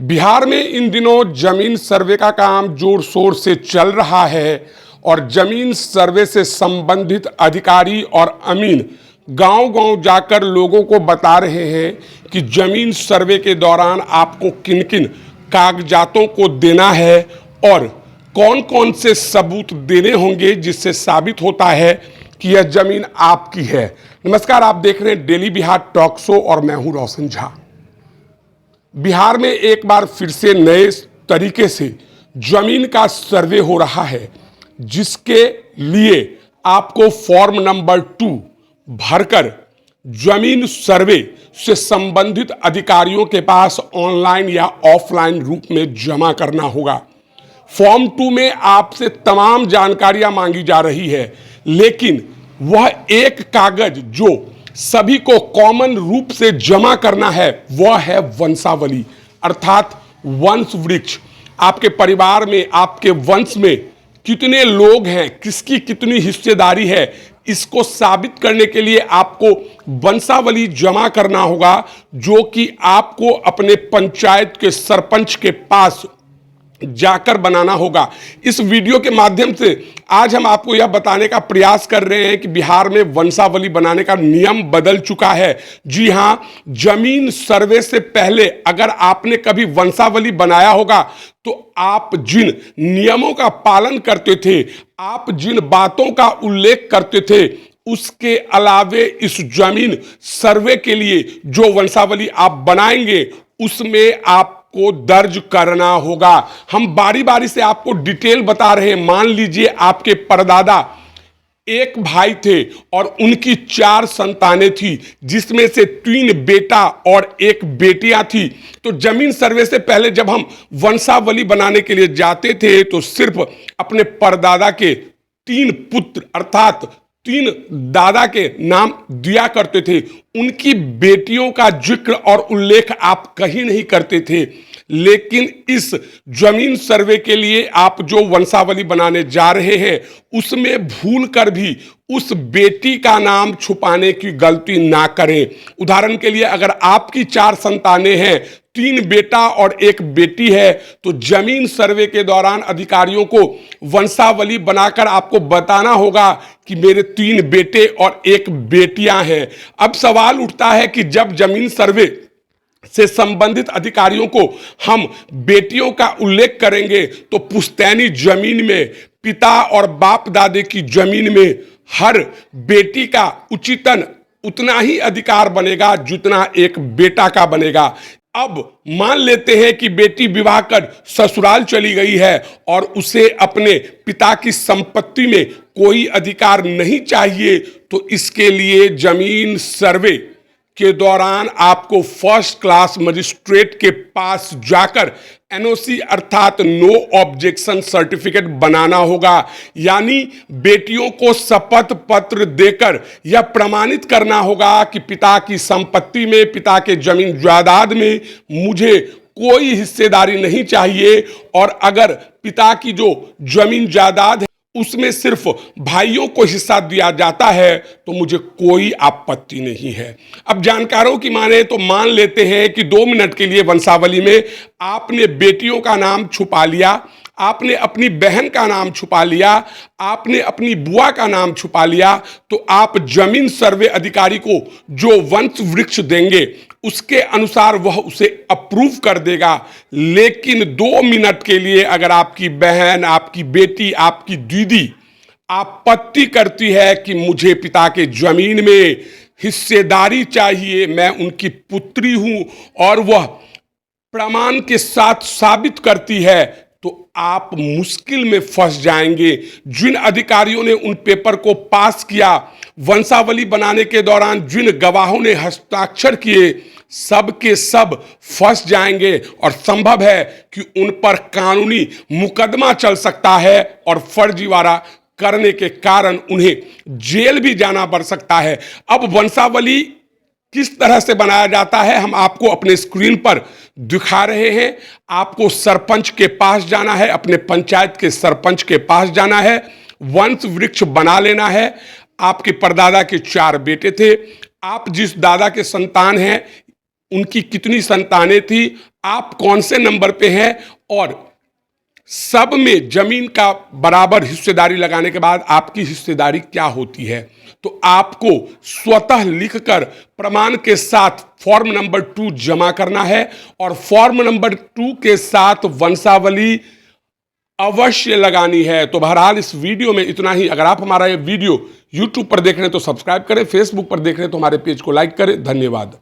बिहार में इन दिनों जमीन सर्वे का काम जोर शोर से चल रहा है और जमीन सर्वे से संबंधित अधिकारी और अमीन गांव-गांव जाकर लोगों को बता रहे हैं कि जमीन सर्वे के दौरान आपको किन-किन कागजातों को देना है और कौन-कौन से सबूत देने होंगे जिससे साबित होता है कि यह जमीन आपकी है। नमस्कार, आप देख रहे हैं डेली बिहार टॉक शो और मैं हूं रोशन झा। बिहार में एक बार फिर से नए तरीके से जमीन का सर्वे हो रहा है, जिसके लिए आपको फॉर्म नंबर 2 भरकर जमीन सर्वे से संबंधित अधिकारियों के पास ऑनलाइन या ऑफलाइन रूप में जमा करना होगा। फॉर्म 2 में आपसे तमाम जानकारियां मांगी जा रही है, लेकिन वह एक कागज जो सभी को कॉमन रूप से जमा करना है वह है वंशावली, अर्थात वंश वृक्ष। आपके परिवार में, आपके वंश में कितने लोग हैं, किसकी कितनी हिस्सेदारी है, इसको साबित करने के लिए आपको वंशावली जमा करना होगा, जो कि आपको अपने पंचायत के सरपंच के पास जाकर बनाना होगा। इस वीडियो के माध्यम से आज हम आपको यह बताने का प्रयास कर रहे हैं कि बिहार में वंशावली बनाने का नियम बदल चुका है। जी हां, जमीन सर्वे से पहले अगर आपने कभी वंशावली बनाया होगा तो आप जिन नियमों का पालन करते थे, आप जिन बातों का उल्लेख करते थे, उसके अलावे इस जमीन सर्वे के लिए जो वंशावली आप बनाएंगे उसमें आपको दर्ज करना होगा। हम बारी बारी से आपको डिटेल बता रहे हैं। मान लीजिए आपके परदादा एक भाई थे और उनकी 4 संतानें थी, जिसमें से 3 बेटा और 1 बेटियां थी। तो जमीन सर्वे से पहले जब हम वंशावली बनाने के लिए जाते थे तो सिर्फ अपने परदादा के 3 पुत्र अर्थात 3 दादा के नाम दिया करते थे। उनकी बेटियों का जिक्र और उल्लेख आप कहीं नहीं करते थे। लेकिन इस जमीन सर्वे के लिए आप जो वंशावली बनाने जा रहे हैं उसमें भूल कर भी उस बेटी का नाम छुपाने की गलती ना करें। उदाहरण के लिए अगर आपकी 4 संतानें हैं, 3 बेटा और 1 बेटी है, तो जमीन सर्वे के दौरान अधिकारियों को वंशावली बनाकर आपको बताना होगा कि मेरे 3 बेटे और 1 बेटियां हैं। अब सवाल उठता है कि जब जमीन सर्वे से संबंधित अधिकारियों को हम बेटियों का उल्लेख करेंगे तो पुश्तैनी जमीन में, पिता और बाप दादे की जमीन में हर बेटी का उचितन उतना ही अधिकार बनेगा जितना एक बेटा का बनेगा। अब मान लेते हैं कि बेटी विवाह कर ससुराल चली गई है और उसे अपने पिता की संपत्ति में कोई अधिकार नहीं चाहिए, तो इसके लिए जमीन सर्वे के दौरान आपको फर्स्ट क्लास मजिस्ट्रेट के पास जाकर एनओसी अर्थात नो ऑब्जेक्शन सर्टिफिकेट बनाना होगा। यानी बेटियों को शपथ पत्र देकर यह प्रमाणित करना होगा कि पिता की संपत्ति में, पिता के जमीन जायदाद में मुझे कोई हिस्सेदारी नहीं चाहिए, और अगर पिता की जो जमीन जायदाद है उसमें सिर्फ भाइयों को हिस्सा दिया जाता है तो मुझे कोई आपत्ति नहीं है। अब जानकारों की माने तो मान लेते हैं कि 2 मिनट के लिए वंशावली में आपने बेटियों का नाम छुपा लिया, आपने अपनी बहन का नाम छुपा लिया, आपने अपनी बुआ का नाम छुपा लिया, तो आप जमीन सर्वे अधिकारी को जो वंश वृक्ष देंगे उसके अनुसार वह उसे अप्रूव कर देगा। लेकिन 2 मिनट के लिए अगर आपकी बहन, आपकी बेटी, आपकी दीदी आपत्ति करती है कि मुझे पिता के जमीन में हिस्सेदारी चाहिए, मैं उनकी पुत्री हूं, और वह प्रमाण के साथ साबित करती है, तो आप मुश्किल में फंस जाएंगे। जिन अधिकारियों ने उन पेपर को पास किया, वंशावली बनाने के दौरान जिन गवाहों ने हस्ताक्षर किए, सब के सब फंस जाएंगे और संभव है कि उन पर कानूनी मुकदमा चल सकता है और फर्जीवाड़ा करने के कारण उन्हें जेल भी जाना पड़ सकता है। अब वंशावली किस तरह से बनाया जाता है हम आपको अपने स्क्रीन पर दिखा रहे हैं। आपको सरपंच के पास जाना है, अपने पंचायत के सरपंच के पास जाना है, वंश वृक्ष बना लेना है। आपके परदादा के 4 बेटे थे, आप जिस दादा के संतान हैं उनकी कितनी संतानें थी आप कौन से नंबर पे हैं और सब में जमीन का बराबर हिस्सेदारी लगाने के बाद आपकी हिस्सेदारी क्या होती है। तो आपको स्वतः लिखकर प्रमाण के साथ फॉर्म नंबर 2 जमा करना है और फॉर्म नंबर 2 के साथ वंशावली अवश्य लगानी है। तो बहरहाल इस वीडियो में इतना ही। अगर आप हमारा ये वीडियो YouTube पर देख रहे हैं तो सब्सक्राइब करें, फेसबुक पर देख रहे हैं तो हमारे पेज को लाइक करें। धन्यवाद।